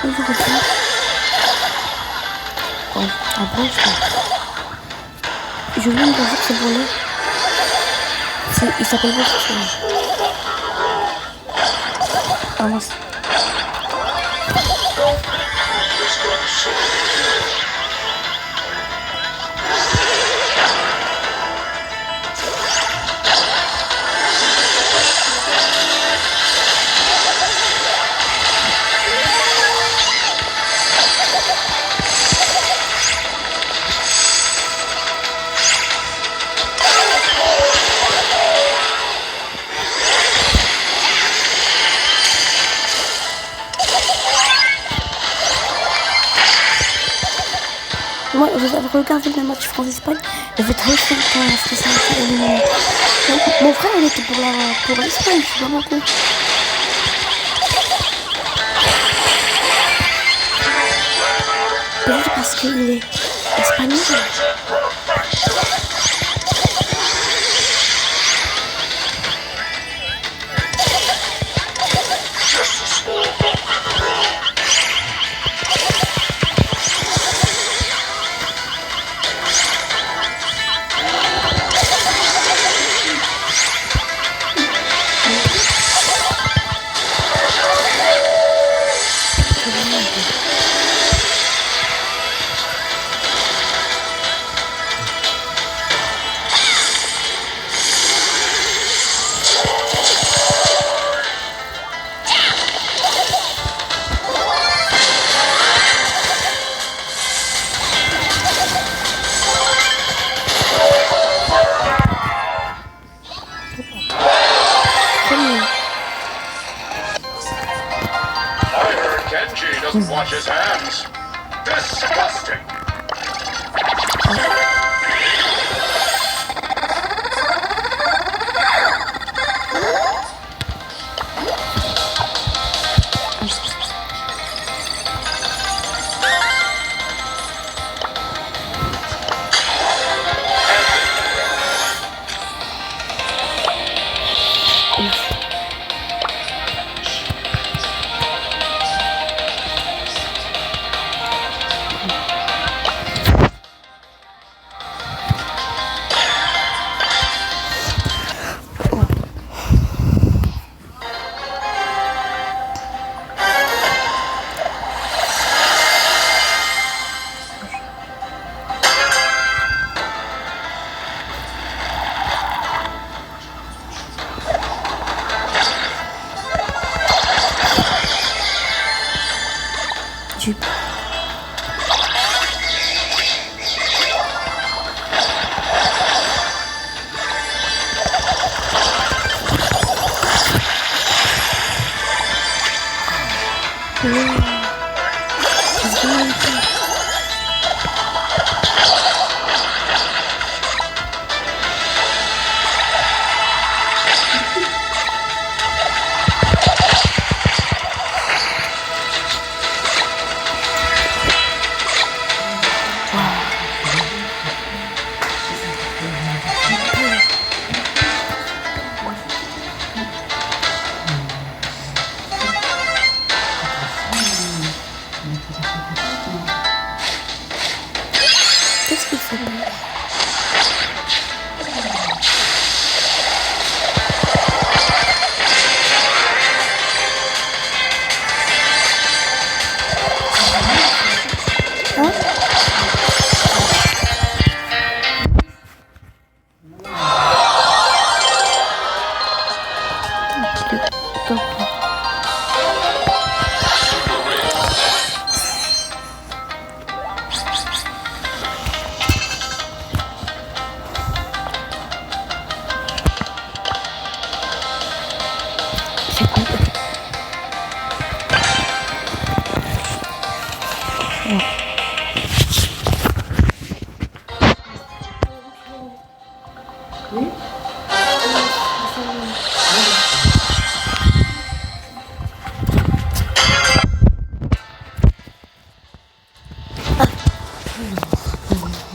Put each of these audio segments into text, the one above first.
Ouais, après, je viens de voir que c'est bon. Il s'appelle pas ça. Ah, mince. Moi, vous avez regardé le match France-Espagne. J'avais très longtemps à ce que ça a été éliminé. Mon frère, il était pour l'Espagne, je sais pas pourquoi. Peut-être parce qu'il est espagnol. Doesn't wash his hands. Disgusting. Qu'est-ce qu'il faut?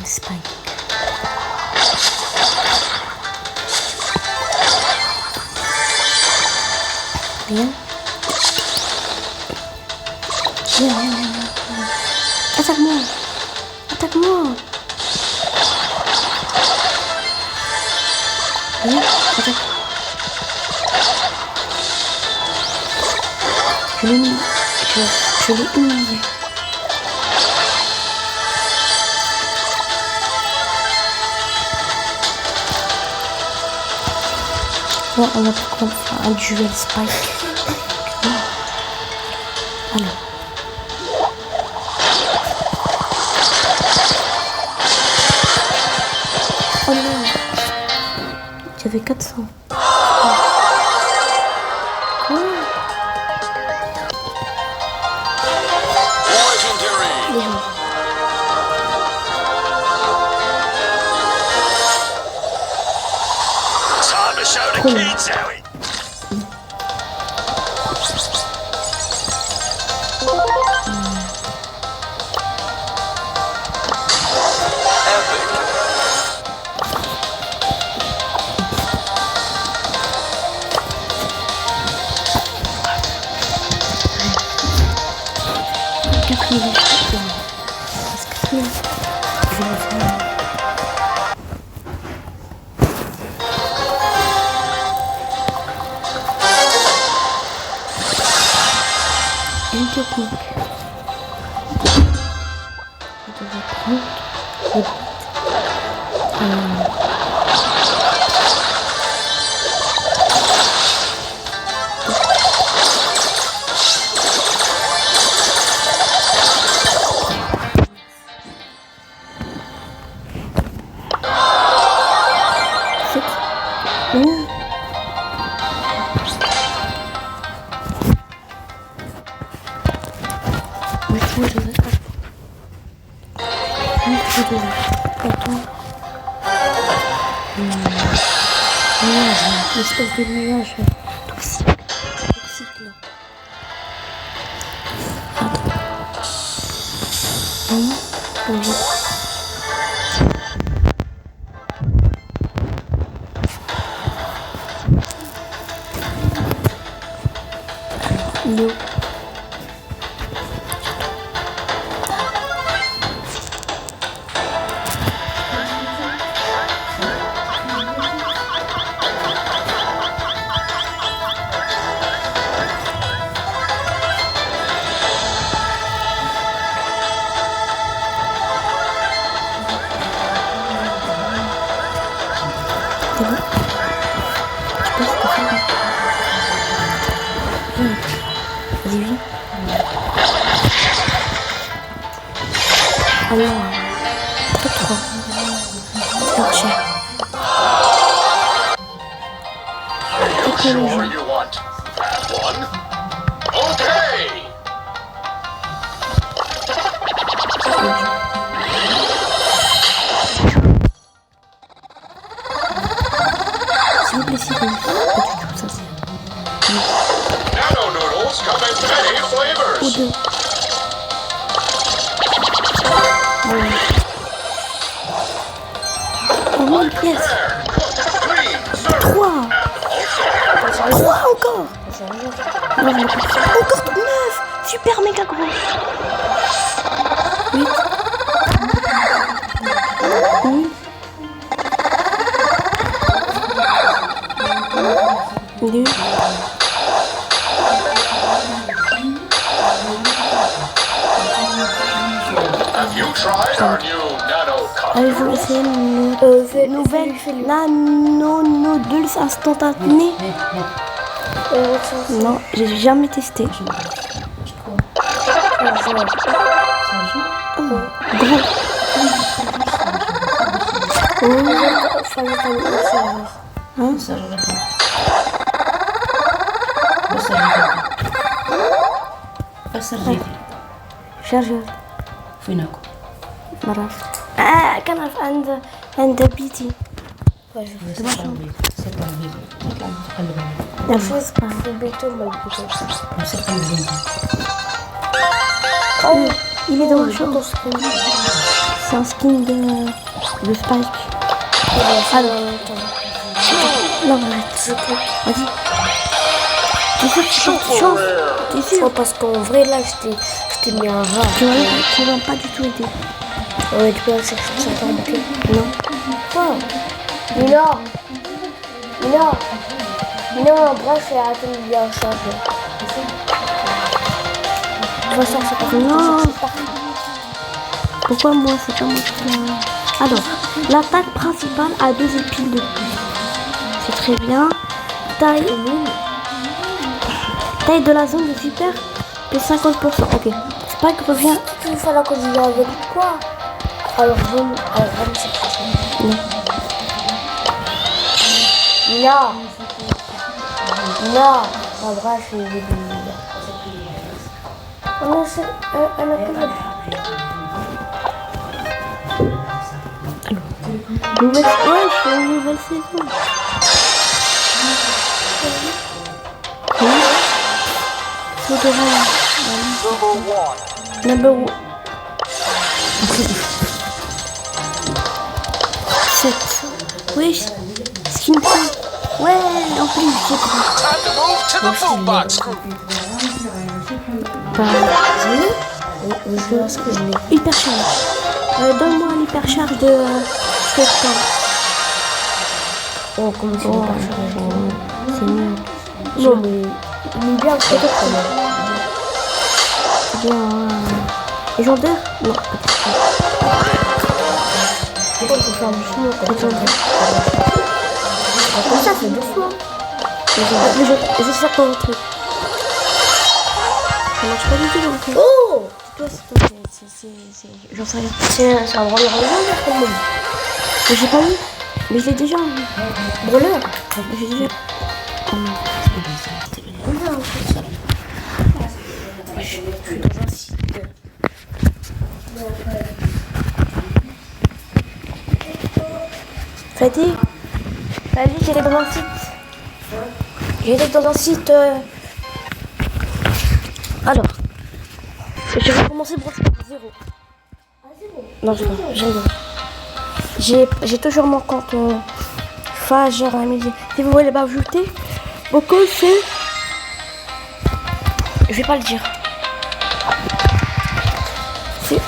Spike. Bien. Bien. Attaque-moi. Attaque-moi. Oui, attaque. Je l'ai mis. Je l'ai humilié. Là, on va faire un duel Spike. Alors. Oh non. J'avais 400. Quoi? Legendary. Time to show the kids how it. Quatrième. Je vais le faire. Une technique. Je devrais prendre les bottes. Espèce de nuage toxique là. Attends. Oui. Non. Vas-y, viens. Alors, trop. Marcher. Sure you want that one? Okay. S'il vous plaît, s'il vous plaît. Pas du tout, ça c'est. Nano noodles come in many Ou flavors. deux. Voilà. Oh, 1000 pièces. There, cooked green, served, 3. and also 3 encore. Non, je l'ai pas. Encore 9. Super méga gros. 8. 2. have you tried our new nano Allez, je coffee vais room? essayer une nouvelle nano noodles instantanée. Non, j'ai jamais testé. Gros. شرجر فينكم ما عرفت كان عارف عند بيتي سيبها الفيديو نطلع نتقلب عليه نفوز في البيت ولا البيت نسيب الفيديو Oh, il est dans le champ. C'est un skin de Spike. Alors, non, arrête. Vas-y. T'es sûr que tu chances? T'es sûr? parce qu'en vrai là je t'ai mis un rat. Tu vas pas du tout aider. Ouais, tu peux acheter ça par bouquet. Non. Quoi? Nina, branche et arrête de bien changer. De toute façon, c'est pas non. Pourquoi moi, c'est pas moi qui alors, l'attaque principale a 2 épines de plus. C'est très bien. Taille de la zone de super plus 50%. Ok. Spike revient. Il va falloir que je vienne avec quoi? Alors, bon, c'est pas ça. Non. Non, ma branche est débilie. On a nouvelle saison. Number 1. 7. Oui, skin point. Ouais, en plus, j'ai pris. Time to move to the food box crew. Hypercharge. Donne-moi l'hypercharge de Skeleton. Oh, comment c'est hypercharge? C'est nul. Non, mais il est bien le Skeleton. C'est bien. Légendaire? Non. Il faut faire du chinois. Légendaire. Comme ça, c'est 2 fois. Je vais faire ton truc. Ça marche pas du tout dans le truc. Oh! C'est toi. J'en sais rien. C'est un branleur légendaire quand même. Mais j'ai pas eu. Mais je l'ai déjà eu. Branleur? J'ai déjà. Je suis dans un site. Freddy, j'étais dans un site. Alors, je vais recommencer par 0. Non, je rigole. J'ai toujours mon compte Fager à midi. Si vous voulez m'ajouter, mon compte c'est... Je vais pas le dire.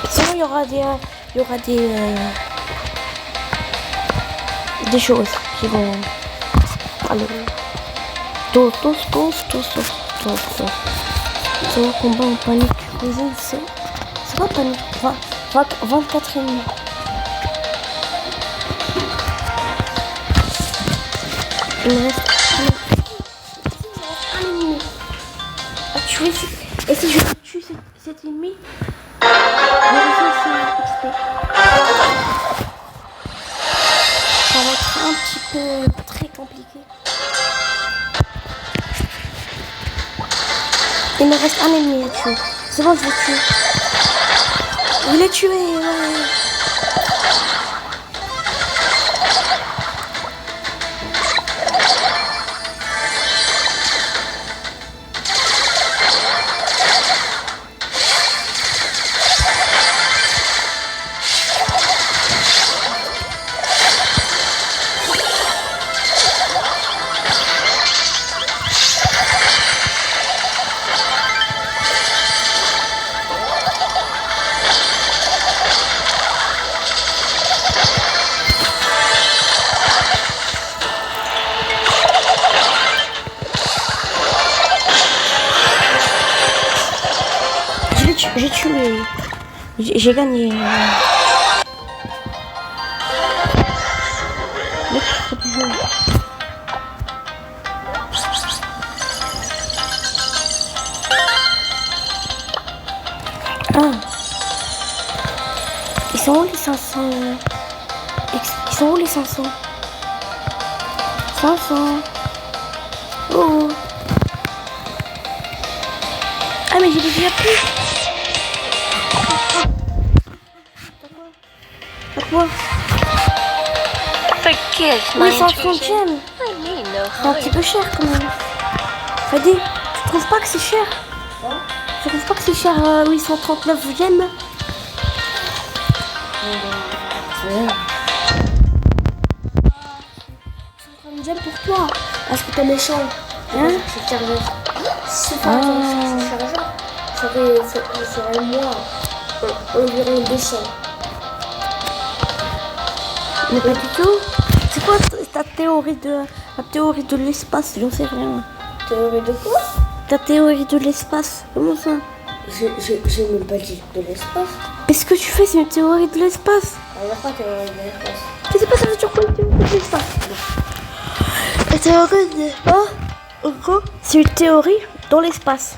Sinon il y aura des choses qui vont... Alors... Tous. Combat en panique. C'est quoi panique? 24 ennemis. Il me reste un ennemi à tuer. Et si je tue cet ennemi, je vais faire XP. Ça va être un petit peu très compliqué. Il me reste un ennemi à tuer. C'est bon, je l'ai tué. Je l'ai tué, ouais. J'ai tué. J'ai gagné. Ah. Ils sont où les 500? Ils sont où les 500? 500. Oh. Ah mais j'ai déjà plus. Quoi? Oui, 130 gemmes. C'est un petit peu cher quand même. Freddy, tu trouves pas que c'est cher? Je trouve pas que c'est cher, 839 gemmes. 130 gemmes pour toi. Parce que t'es méchant. Hein? C'est chargeur. C'est chargeur. ça serait moins. Environ 200. Mais pas du tout. C'est quoi ta théorie de l'espace? J'en sais rien. Théorie de quoi? Ta théorie de l'espace. Comment ça? J'ai même pas dit de l'espace. Mais ce que tu fais, c'est une théorie de l'espace. Il n'y a pas de théorie de l'espace. Mais c'est pas ça veut dire quoi une théorie de l'espace? La théorie de l'espace, en gros, c'est une théorie dans l'espace.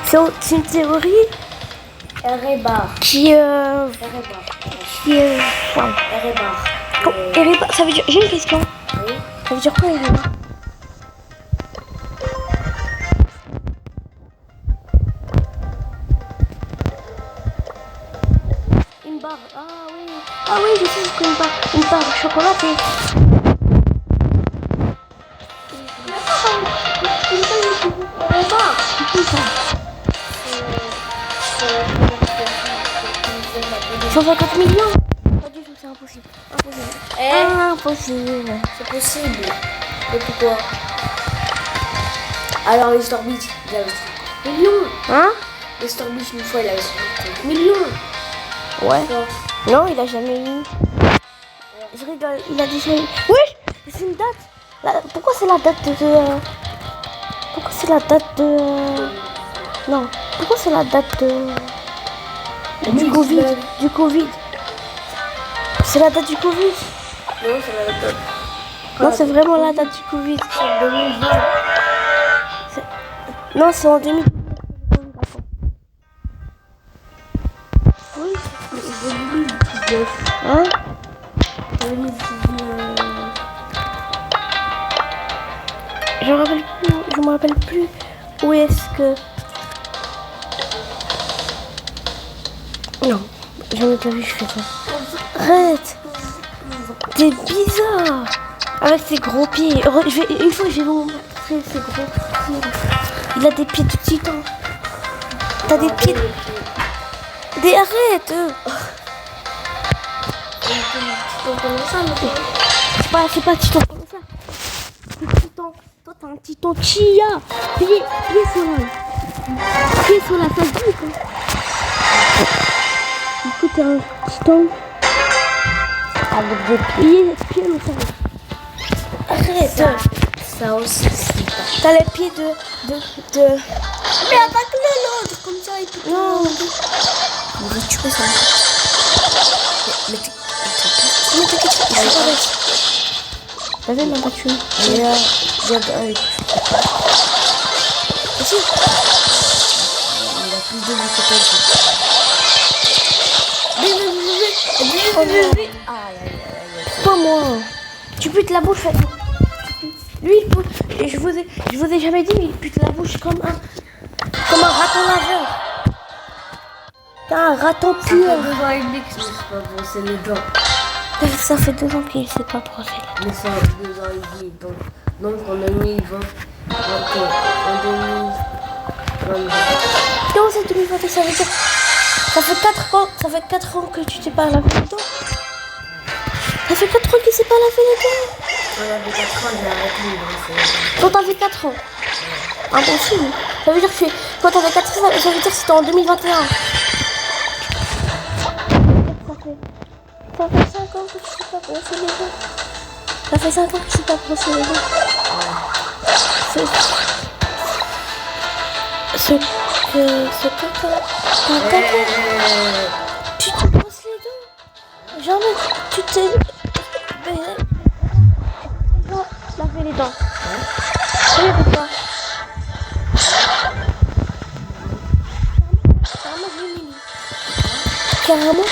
C'est une théorie qui wow. Erebar, ça veut dire. J'ai une question. Oui. Ça veut dire quoi Erebar? Une barre. Ah oui, je sais ce qu'une barre. Une barre chocolatée. Une barre. 150 millions? Pas du tout, c'est impossible. Impossible. C'est possible. Et pourquoi? Alors, les Storbeach, il avait 50 millions. Hein? Les Storbeach, une fois, il avait 50 millions. Ouais. Non, il a jamais eu. Je rigole, il a déjà eu. Oui, c'est une date. Pourquoi c'est la date de. Pourquoi c'est la date de. Non, pourquoi c'est la date de. Du Covid. C'est la date du Covid. Non, c'est la date. Non, c'est vraiment la date du Covid. C'est en 2020. Non, c'est en 2019. Oui, c'est 2019. Hein? 2019. Je me rappelle plus où est-ce que. Non, j'en ai pas vu, je fais ça. Arrête! T'es bizarre! Avec ses gros pieds. Une fois, je vais vous montrer ses gros pieds. Il a des pieds de titan. T'as des pieds. Arrête! C'est pas titan comme ça. C'est titan. Toi, t'as un titan chia. Pied sur la face du coup. Du coup, t'as un titan avec des pieds au sol. Arrête! Ça aussi, c'est. T'as les pieds de. Mais attaque-le l'autre, comme ça il peut. Non! On va tuer ça. Mais t'inquiète, il faut pas. T'as vu, il m'a pas tué. Regarde avec. Ici! Il a plus de vie que toi. Pas moi. Tu putes la bouche. Lui, je vous ai jamais dit, mais il pute la bouche comme un raton laveur. T'as un raton pueur. Ça fait 2 ans et demi que je ne me suis pas brossé les dents. Ça fait 2 ans qu'il ne s'est pas brossé les dents. Mais ça fait 2 ans et demi. Donc en 2020. En 2020. Comment c'est 2020? Ça veut dire. Ça fait 4 ans que tu t'es pas lavé les dents. Ça fait 4 ans qu'il s'est pas lavé les dents. Quand j'avais 4 ans, j'ai arrêté de brosser les dents. Quand t'avais 4 ans? Impossible. Ça veut dire que quand t'avais 4 ans, ça veut dire que c'était en 2021. Ça fait 5 ans que tu t'es pas brossé les dents. Ça fait 5 ans que tu t'es pas brossé les dents. Tu te brosses les dents? Jamais tu t'es lavé les dents. Oui, pourquoi? Carrément,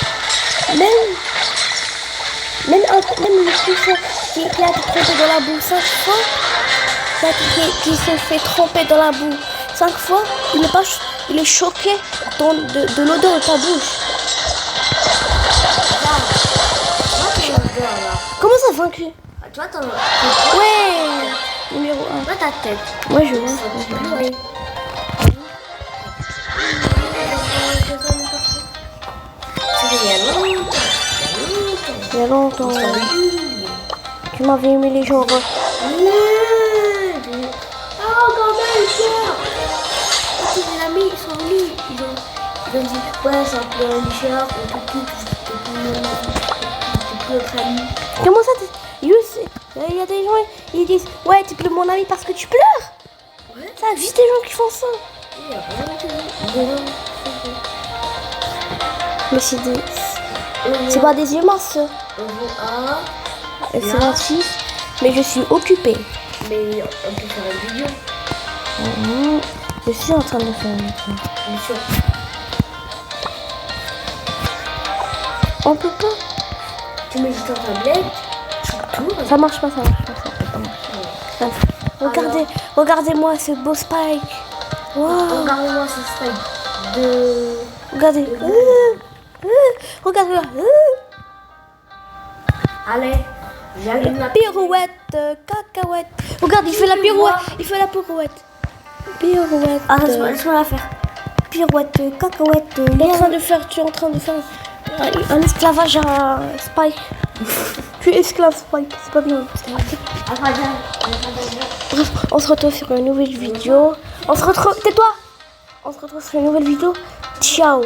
même le puceau qui a été trempé dans la boue 5 fois, qui s'est fait tremper dans la boue 5 fois, il est choqué de l'odeur de ta bouche. Comment ça vaincu? Toi, t'en as. Ouais. Numéro 1. Toi, ta tête. Moi, je vois. Oui. Il y a longtemps. Tu m'avais aimé les gens. Ils ont dit, ouais, c'est un peu un lichard, on peut plus être amis. Comment ça il y a des gens, ils disent, ouais, t'es plus mon ami parce que tu pleures. Ouais. Ça existe des gens qui font ça. Il y a rien de tout. Mais c'est pas des humains, ça. Et C'est gentil, mais je suis occupée. mais on peut faire une vidéo. Je suis en train de faire une vidéo. Bien sûr. On peut pas. Tu mets juste en tablette, tu tournes. Ça marche pas, ça marche pas. Regardez-moi ce beau Spike. Wow. Regardez-moi ce style de... Regardez. Regardez-moi. Allez, j'allume la Pirouette, cacahuète. Regarde, il fait la pirouette. Il fait la pirouette. Pirouette. Ah, laisse-moi la faire. Pirouette, cacahuète. Tu es en train de faire un esclavage à Spike. Tu es esclave Spike, c'est pas bien. Bref, on se retrouve sur une nouvelle vidéo. Tais-toi. On se retrouve sur une nouvelle vidéo. Ciao.